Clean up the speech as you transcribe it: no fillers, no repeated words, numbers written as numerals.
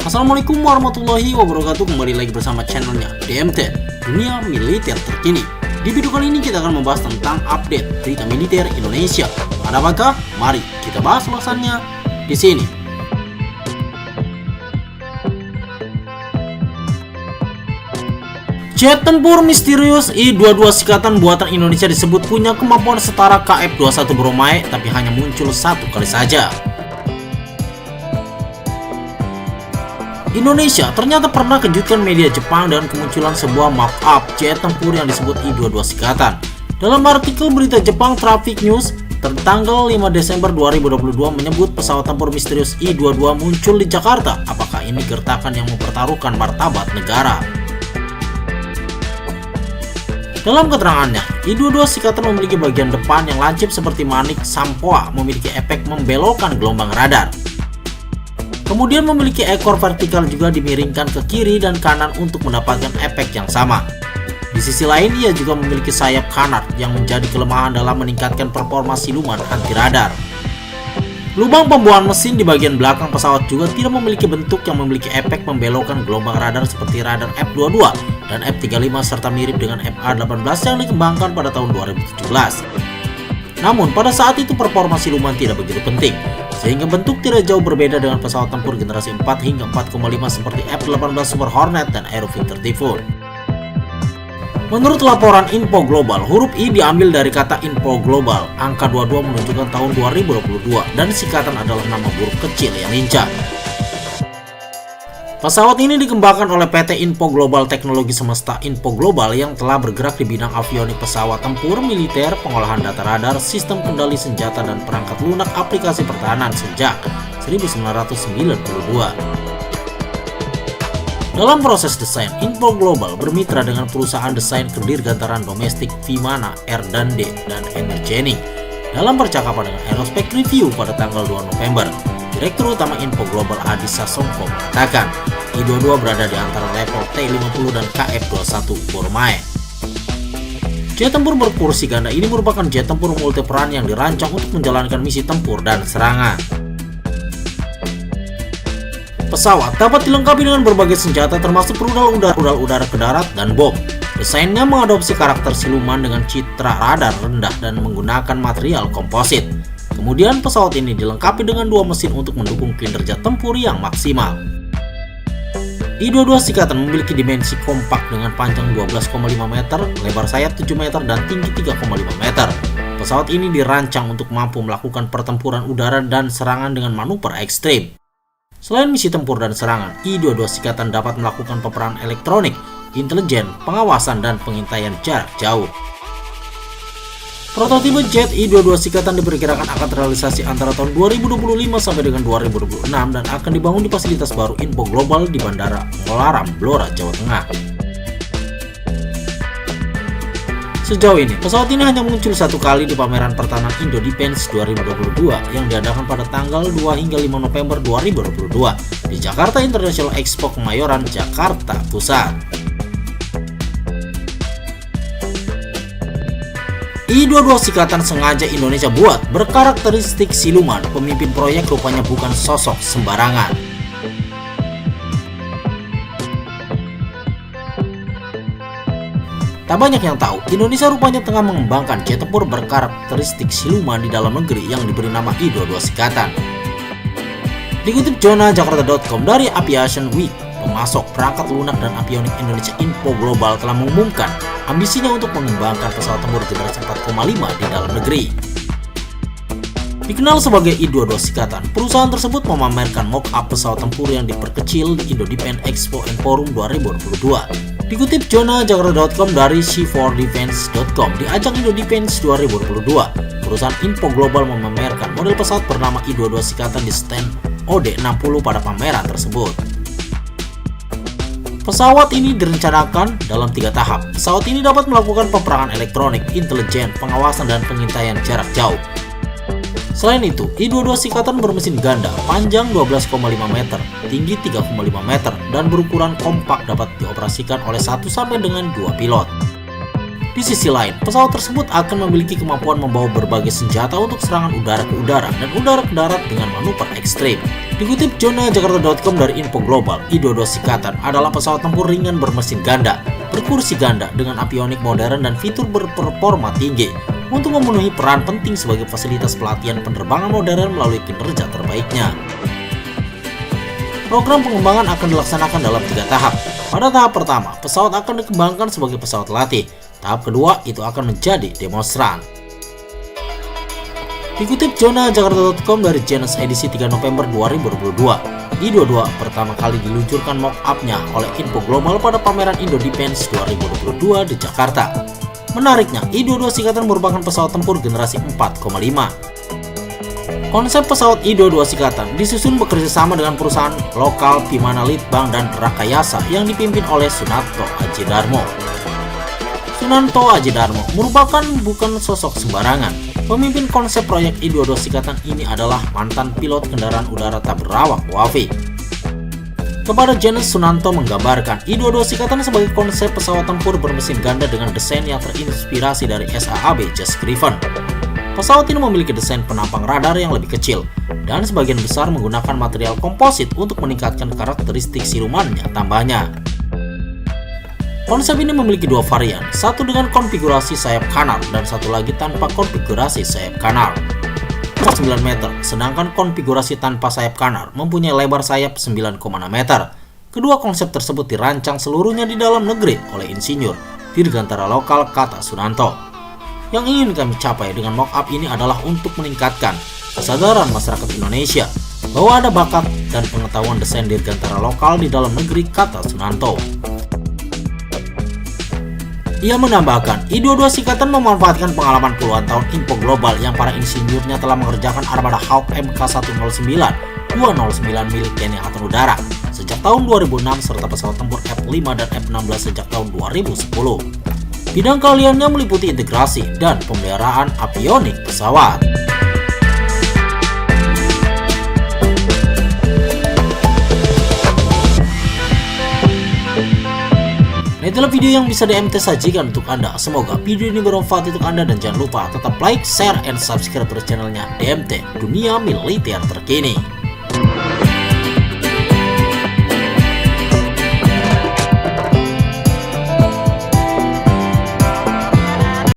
Assalamualaikum warahmatullahi wabarakatuh. Kembali lagi bersama channelnya DMT, Dunia Militer Terkini. Di video kali ini kita akan membahas tentang update berita militer Indonesia. Ada apakah? Mari kita bahas ulasannya di sini. Jet tempur misterius I-22 Sikatan buatan Indonesia disebut punya kemampuan setara KF-21 Boromae, tapi hanya muncul satu kali saja. Indonesia ternyata pernah kejutkan media Jepang dengan kemunculan sebuah mock-up jet tempur yang disebut I-22 Sikatan. Dalam artikel berita Jepang Traffic News tertanggal 5 Desember 2022 menyebut pesawat tempur misterius I-22 muncul di Jakarta. Apakah ini gertakan yang mempertaruhkan martabat negara? Dalam keterangannya, I-22 Sikatan memiliki bagian depan yang lancip seperti manik sampoa, memiliki efek membelokkan gelombang radar. Kemudian memiliki ekor vertikal juga dimiringkan ke kiri dan kanan untuk mendapatkan efek yang sama. Di sisi lain, ia juga memiliki sayap kanar yang menjadi kelemahan dalam meningkatkan performa siluman anti radar. Lubang pembuangan mesin di bagian belakang pesawat juga tidak memiliki bentuk yang memiliki efek membelokkan gelombang radar seperti radar F-22 dan F-35 serta mirip dengan FA-18 yang dikembangkan pada tahun 2017. Namun, pada saat itu performa siluman tidak begitu penting, sehingga bentuk tidak jauh berbeda dengan pesawat tempur generasi 4 hingga 4,5 seperti F-18 Super Hornet dan Aerofighter Typhoon. Menurut laporan Info Global, huruf I diambil dari kata Info Global. Angka 22 menunjukkan tahun 2022 dan Sikatan adalah nama burung kecil yang lincah. Pesawat ini dikembangkan oleh PT Info Global Teknologi Semesta Info Global yang telah bergerak di bidang avionik pesawat tempur, militer, pengolahan data radar, sistem kendali senjata, dan perangkat lunak aplikasi pertahanan sejak 1992. Dalam proses desain, Info Global bermitra dengan perusahaan desain dirgantaran domestik Vimana, R&D, dan Energenik. Dalam percakapan dengan Aerospec Review pada tanggal 2 November, Direktur Utama Info Global Adi Sasongko mengatakan I-22 berada di antara level T-50 dan KF-21 Boromae. Jet tempur berkursi ganda ini merupakan jet tempur multiperan yang dirancang untuk menjalankan misi tempur dan serangan. Pesawat dapat dilengkapi dengan berbagai senjata termasuk rudal udara ke darat dan bom. Desainnya mengadopsi karakter siluman dengan citra radar rendah dan menggunakan material komposit. Kemudian pesawat ini dilengkapi dengan dua mesin untuk mendukung kinerja tempur yang maksimal. I-22 Sikatan memiliki dimensi kompak dengan panjang 12,5 meter, lebar sayap 7 meter, dan tinggi 3,5 meter. Pesawat ini dirancang untuk mampu melakukan pertempuran udara dan serangan dengan manuver ekstrim. Selain misi tempur dan serangan, I-22 Sikatan dapat melakukan peperangan elektronik, intelijen, pengawasan, dan pengintaian jarak jauh. Prototipe jet I-22 Sikatan diperkirakan akan terrealisasi antara tahun 2025 sampai dengan 2026 dan akan dibangun di fasilitas baru Info Global di Bandara Molaram, Blora, Jawa Tengah. Sejauh ini, pesawat ini hanya muncul satu kali di pameran pertahanan Indo Defense 2022 yang diadakan pada tanggal 2 hingga 5 November 2022 di Jakarta International Expo Kemayoran, Jakarta Pusat. I-22 Sikatan sengaja Indonesia buat berkarakteristik siluman. Pemimpin proyek rupanya bukan sosok sembarangan. Tak banyak yang tahu, Indonesia rupanya tengah mengembangkan jet tempur berkarakteristik siluman di dalam negeri yang diberi nama I-22 Sikatan. Dikutip zona jakarta.com dari Aviation Week, pemasok perangkat lunak dan avionik Indonesia Info Global telah mengumumkan ambisinya untuk mengembangkan pesawat tempur generasi 4,5 di dalam negeri. Dikenal sebagai I-22 Sikatan, perusahaan tersebut memamerkan mock-up pesawat tempur yang diperkecil di Indo Defense Expo and Forum 2022. Dikutip zona jakarta.com dari C4defense.com, di ajang Indo Defense 2022, perusahaan Info Global memamerkan model pesawat bernama I-22 Sikatan di stand OD60 pada pameran tersebut. Pesawat ini direncanakan dalam 3 tahap. Pesawat ini dapat melakukan peperangan elektronik, intelijen, pengawasan, dan pengintaian jarak jauh. Selain itu, I-22 Sikatan bermesin ganda, panjang 12,5 meter, tinggi 3,5 meter, dan berukuran kompak dapat dioperasikan oleh 1 sampai dengan 2 pilot. Di sisi lain, pesawat tersebut akan memiliki kemampuan membawa berbagai senjata untuk serangan udara ke udara dan udara ke darat dengan manuver ekstrim. Dikutip jurnal Jakarta.com dari Info Global, I-22 Sikatan adalah pesawat tempur ringan bermesin ganda, berkursi ganda dengan avionik modern dan fitur berperforma tinggi untuk memenuhi peran penting sebagai fasilitas pelatihan penerbangan modern melalui kinerja terbaiknya. Program pengembangan akan dilaksanakan dalam 3 tahap. Pada tahap pertama, pesawat akan dikembangkan sebagai pesawat latih. Tahap kedua itu akan menjadi demonstran. Dikutip jurnal Jakarta.com dari Genus edisi 3 November 2022, I-22 pertama kali diluncurkan mock-up-nya oleh Info Global pada pameran Indo Defense 2022 di Jakarta. Menariknya, I-22 Sikatan merupakan pesawat tempur generasi 4,5. Konsep pesawat I-22 Sikatan disusun bekerja sama dengan perusahaan lokal Vimana Litbang dan Rakayasa yang dipimpin oleh Sunarto Adjidarmo. Sunarto Adjidarmo merupakan bukan sosok sembarangan. Pemimpin konsep proyek I-22 Sikatan ini adalah mantan pilot kendaraan udara tak berawak WAFI. Kepada Janus, Sunarto menggambarkan I-22 Sikatan sebagai konsep pesawat tempur bermesin ganda dengan desain yang terinspirasi dari SAAB Jas Griffon. Pesawat ini memiliki desain penampang radar yang lebih kecil dan sebagian besar menggunakan material komposit untuk meningkatkan karakteristik silumannya tambahnya. Konsep ini memiliki 2 varian, satu dengan konfigurasi sayap kanal dan satu lagi tanpa konfigurasi sayap kanal. 9 meter, sedangkan konfigurasi tanpa sayap kanal mempunyai lebar sayap 9,6 meter. Kedua konsep tersebut dirancang seluruhnya di dalam negeri oleh insinyur dirgantara lokal, kata Sunarto. Yang ingin kami capai dengan mock-up ini adalah untuk meningkatkan kesadaran masyarakat Indonesia bahwa ada bakat dan pengetahuan desain dirgantara lokal di dalam negeri, kata Sunarto. Ia menambahkan, I-22 Sikatan memanfaatkan pengalaman puluhan tahun Info Global yang para insinyurnya telah mengerjakan armada Hawk MK109, 209 milik TNI Angkatan Udara sejak tahun 2006 serta pesawat tempur F-5 dan F-16 sejak tahun 2010. Bidang keahliannya meliputi integrasi dan pemeliharaan avionik pesawat. Itulah video yang bisa DMT sajikan untuk Anda. Semoga video ini bermanfaat untuk Anda dan jangan lupa tetap like, share, and subscribe channelnya DMT Dunia Militer Terkini.